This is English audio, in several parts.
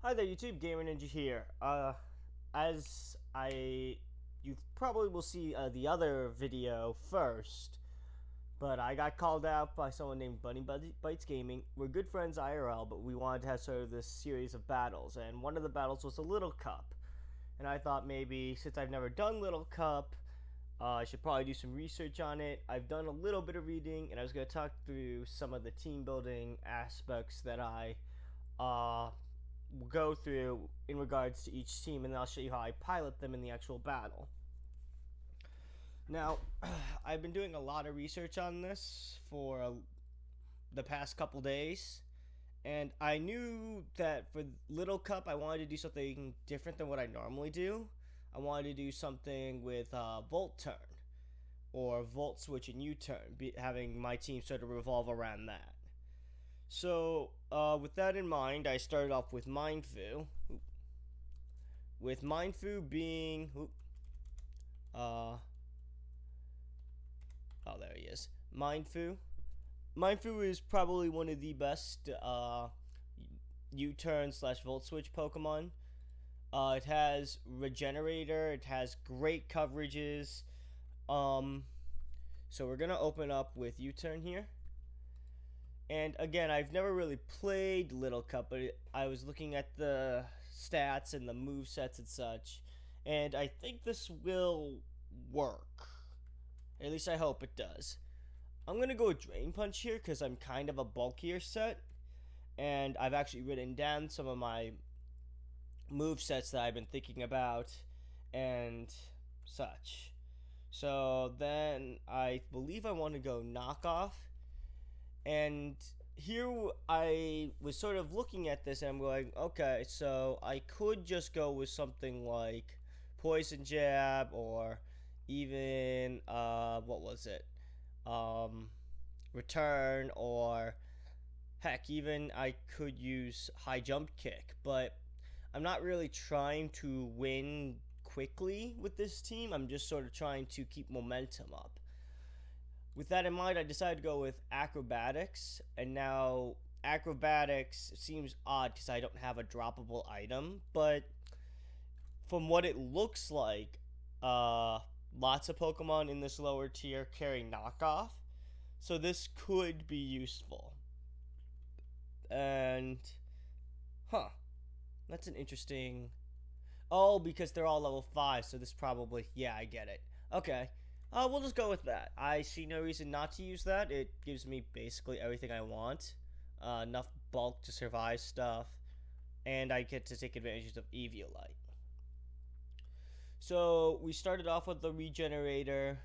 Hi there, YouTube. Gamer Ninja here. As you probably will see the other video first, but I got called out by someone named Bunny Bites Gaming. We're good friends IRL, but we wanted to have sort of this series of battles, and one of the battles was a Little Cup. And I thought maybe since I've never done Little Cup, I should probably do some research on it. I've done a little bit of reading, and I was going to talk through some of the team building aspects that I go through in regards to each team, and then I'll show you how I pilot them in the actual battle. Now, I've been doing a lot of research on this for the past couple days, and I knew that for Little Cup I wanted to do something different than what I normally do. I wanted to do something with Volt Turn, or Volt Switch and U-Turn, having my team sort of revolve around that. So, with that in mind, I started off with Mindfu. With Mindfu being... oh, there he is. Mindfu. Mindfu is probably one of the best U-Turn / Volt Switch Pokemon. It has Regenerator. It has great coverages. So we're going to open up with U-Turn here. And again, I've never really played Little Cup, but I was looking at the stats and the movesets and such, and I think this will work. At least I hope it does. I'm going to go with Drain Punch here because I'm kind of a bulkier set, and I've actually written down some of my movesets that I've been thinking about and such. So then I believe I want to go Knockoff. And here I was sort of looking at this and I'm going, okay, so I could just go with something like Poison Jab, or even, what was it? Return, or heck, even I could use High Jump Kick. But I'm not really trying to win quickly with this team. I'm just sort of trying to keep momentum up. With that in mind, I decided to go with Acrobatics, and now Acrobatics seems odd because I don't have a droppable item, but from what it looks like, lots of Pokemon in this lower tier carry Knockoff, so this could be useful. And, that's an interesting... Oh, because they're all level 5, so this probably... Yeah, I get it. Okay. We'll just go with that. I see no reason not to use that. It gives me basically everything I want. Enough bulk to survive stuff. And I get to take advantage of Eviolite. So, we started off with the Regenerator,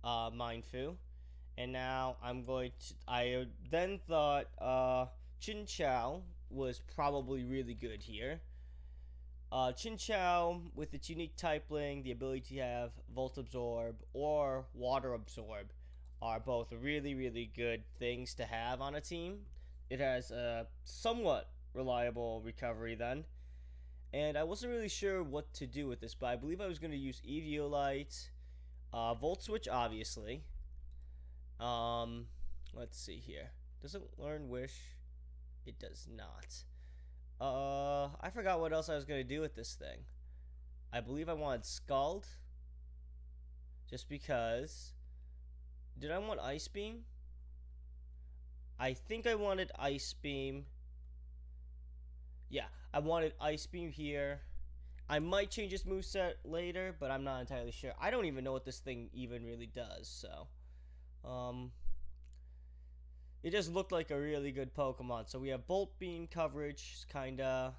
Mindfu. And now I'm going to... I then thought, Chinchou was probably really good here. Chinchou, with its unique typing, the ability to have Volt Absorb or Water Absorb, are both really, really good things to have on a team. It has a somewhat reliable recovery then. And I wasn't really sure what to do with this, but I believe I was going to use Eviolite, Volt Switch, obviously. Let's see here. Does it learn Wish? It does not. I forgot what else I was going to do with this thing. I believe I wanted Scald. Just because. Did I want Ice Beam? I think I wanted Ice Beam. Yeah, I wanted Ice Beam here. I might change this moveset later, but I'm not entirely sure. I don't even know what this thing even really does, so. It just looked like a really good Pokemon. So we have Bolt Beam coverage, kinda.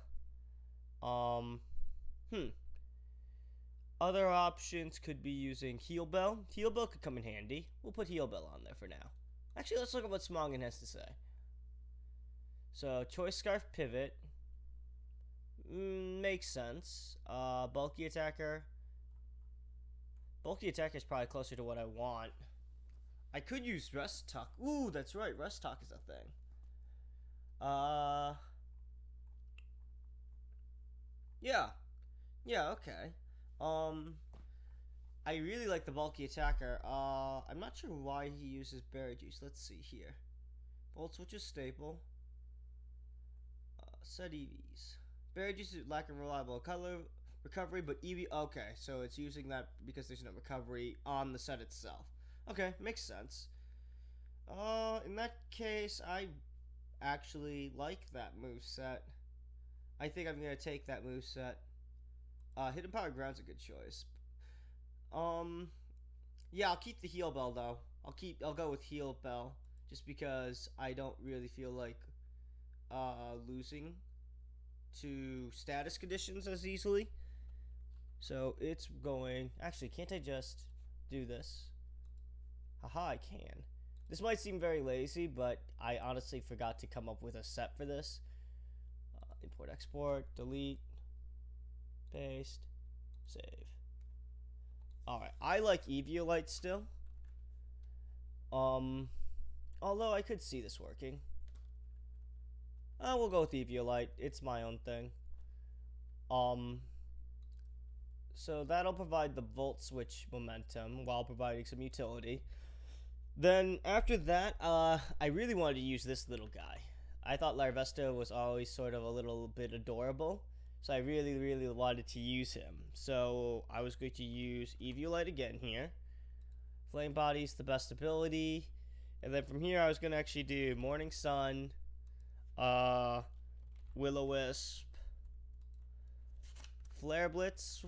Other options could be using Heal Bell. Heal Bell could come in handy. We'll put Heal Bell on there for now. Actually, let's look at what Smogon has to say. So, Choice Scarf Pivot. Makes sense. Bulky Attacker. Bulky Attacker is probably closer to what I want. I could use Rest Talk. Ooh, that's right. Rest Talk is a thing. Yeah. Yeah, okay. I really like the Bulky Attacker. I'm not sure why he uses Berry Juice. Let's see here. Volt Switch is staple. Set EVs. Barrier juice is lacking reliable color recovery, but EV. Okay, so it's using that because there's no recovery on the set itself. Okay, makes sense. In that case, I actually like that moveset. I think I'm gonna take that moveset. Hidden Power Ground's a good choice. Yeah, I'll keep the heal bell though. I'll go with heal bell just because I don't really feel like losing to status conditions as easily. So it's going. Actually, can't I just do this? Haha, I can. This might seem very lazy, but I honestly forgot to come up with a set for this. Import, export, delete, paste, save. Alright, I like Eviolite still. Although I could see this working. We'll go with Eviolite. It's my own thing. So that'll provide the volt switch momentum while providing some utility. Then after that, I really wanted to use this little guy. I thought Larvesta was always sort of a little bit adorable, so I really wanted to use him. So I was going to use Eviolite again here. Flame Body's the best ability. And then from here I was going to actually do Morning Sun, Will-O-Wisp, Flare Blitz,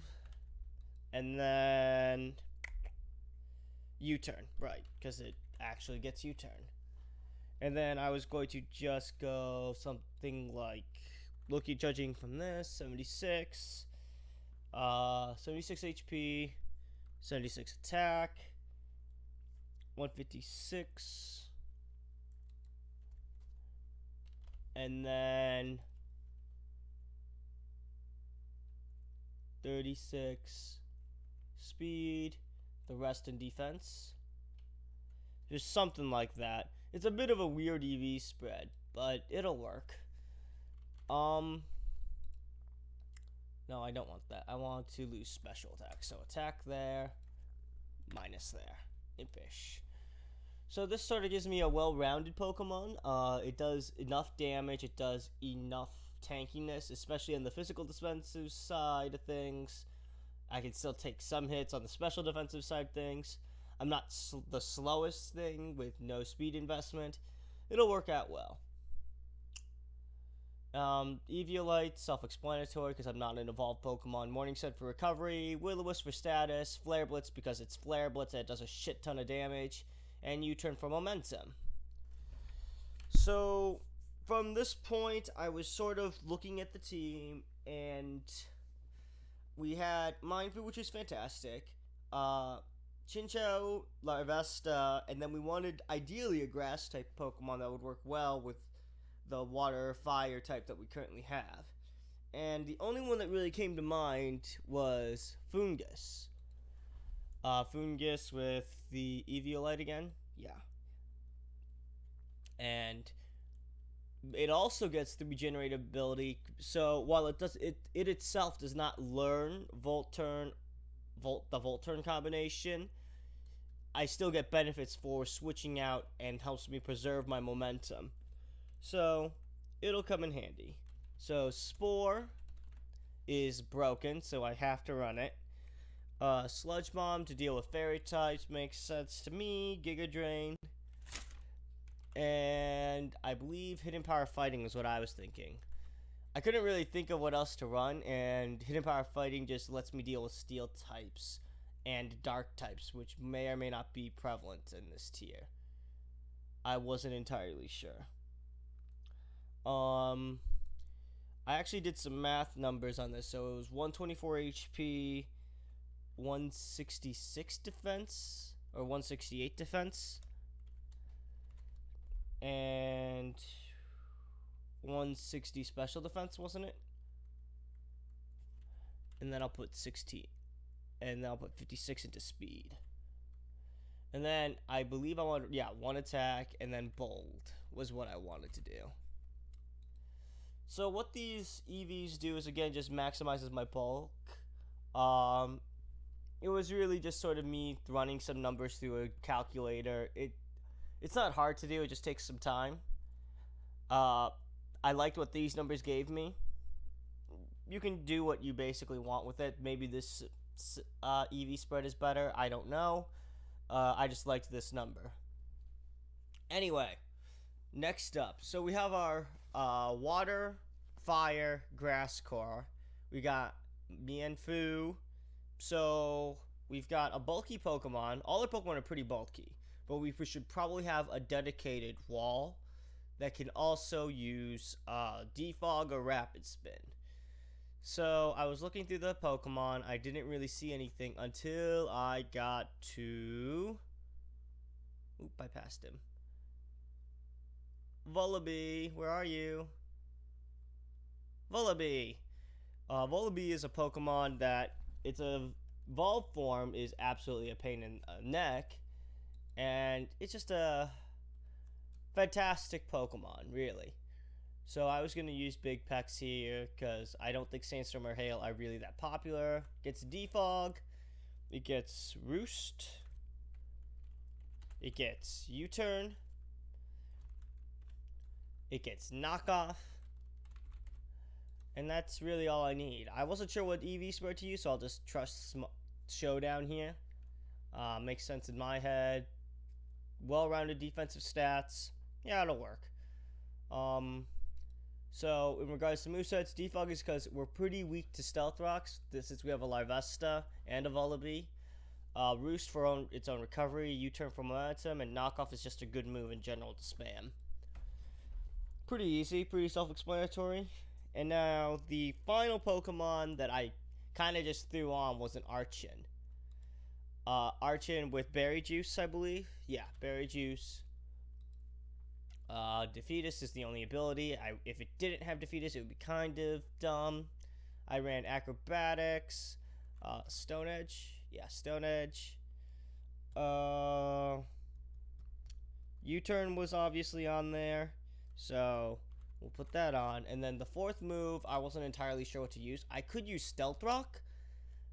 and then U-Turn, right, because it actually gets U-Turn. And then I was going to just go something like, judging from this, 76, 76 HP, 76 attack, 156, and then 36 speed, the rest in defense. Just something like that. It's a bit of a weird EV spread, but it'll work. No, I don't want that. I want to lose special attack. So attack there, minus there. Impish. So this sort of gives me a well-rounded Pokemon. It does enough damage. It does enough tankiness, especially on the physical defensive side of things. I can still take some hits on the special defensive side of things. I'm not the slowest thing with no speed investment. It'll work out well. Eviolite, self-explanatory because I'm not an evolved Pokemon. Morning Sun for recovery, Will-O-Wisp for status, Flare Blitz because it's Flare Blitz and it does a shit ton of damage, and U-Turn for momentum. So from this point, I was sort of looking at the team, and we had Mindfu, which is fantastic, Chinchou, Larvesta, and then we wanted ideally a grass-type Pokemon that would work well with the water fire type that we currently have. And the only one that really came to mind was Fungus. Fungus with the Eviolite again. Yeah. And it also gets the regenerate ability. So while it does, it itself does not learn the Volt Turn combination, I still get benefits for switching out and helps me preserve my momentum. So it'll come in handy. So Spore is broken, so I have to run it. Sludge Bomb to deal with fairy types makes sense to me. Giga Drain. And I believe Hidden Power Fighting is what I was thinking. I couldn't really think of what else to run, and Hidden Power Fighting just lets me deal with steel types and dark types, which may or may not be prevalent in this tier. I wasn't entirely sure. I actually did some math numbers on this. So it was 124 HP, 166 defense, or 168 defense, and 160 special defense, wasn't it? And then I'll put 16, and then I'll put 56 into speed. And then I believe I wanted, yeah, one attack, and then bold was what I wanted to do. So what these EVs do is, again, just maximizes my bulk. It was really just sort of me running some numbers through a calculator. It's not hard to do. It just takes some time. I liked what these numbers gave me. you can do what you basically want with it. Maybe this EV spread is better. I don't know. I just liked this number. Anyway, next up. So we have our water, fire, grass core. We got Mienfoo. So we've got a bulky Pokemon. All our Pokemon are pretty bulky. But we should probably have a dedicated wall that can also use Defog or Rapid Spin. So I was looking through the Pokemon. I didn't really see anything until I got to... Oop, I passed him. Vullaby, where are you? Vullaby. Vullaby is a Pokemon that its evolved form is absolutely a pain in the neck. And it's just a fantastic Pokemon, really. So I was going to use Big Pecs here because I don't think Sandstorm or Hail are really that popular. Gets Defog. It gets Roost. It gets U-Turn. It gets Knockoff. And that's really all I need. I wasn't sure what EV spread to use, so I'll just trust Showdown here. Makes sense in my head. Well-rounded defensive stats. Yeah, it'll work. So, in regards to movesets, Defog is because we're pretty weak to Stealth Rocks, since we have a Larvesta and a Vullaby. Roost for its own recovery, U-Turn for momentum, and Knockoff is just a good move in general to spam. Pretty easy, pretty self-explanatory. And now, the final Pokemon that I kind of just threw on was an Archon. Archon with Berry Juice, I believe. Yeah, Berry Juice. Defeatus is the only ability. If it didn't have Defeatus, it would be kind of dumb. I ran Acrobatics, Stone Edge. Yeah, Stone Edge. U-Turn was obviously on there, so we'll put that on. And then the fourth move, I wasn't entirely sure what to use. I could use Stealth Rock,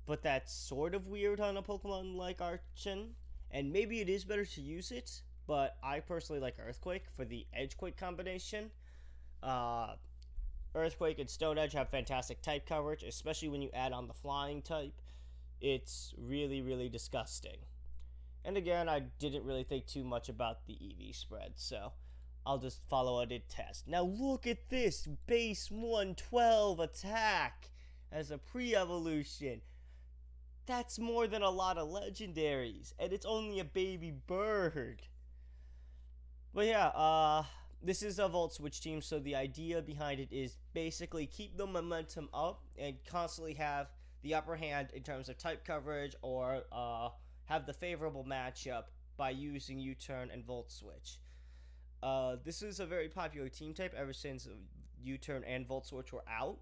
but that's sort of weird on a Pokemon like Archon. And maybe it is better to use it, but I personally like Earthquake for the Edgequake combination. Earthquake and Stone Edge have fantastic type coverage, especially when you add on the flying type. It's really, really disgusting. And again, I didn't really think too much about the EV spread, so I'll just follow a test. Now look at this, base 112 attack as a pre-evolution. That's more than a lot of legendaries, and it's only a baby bird. But yeah, this is a Volt Switch team, so the idea behind it is basically keep the momentum up and constantly have the upper hand in terms of type coverage, or have the favorable matchup by using U-Turn and Volt Switch. This is a very popular team type ever since U-Turn and Volt Switch were out.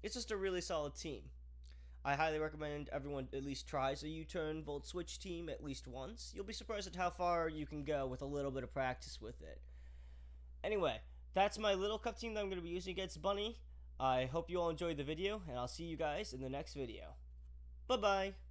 It's just a really solid team. I highly recommend everyone at least tries a U-Turn Volt Switch team at least once. You'll be surprised at how far you can go with a little bit of practice with it. Anyway, that's my little cup team that I'm going to be using against Bunny. I hope you all enjoyed the video, and I'll see you guys in the next video. Bye-bye!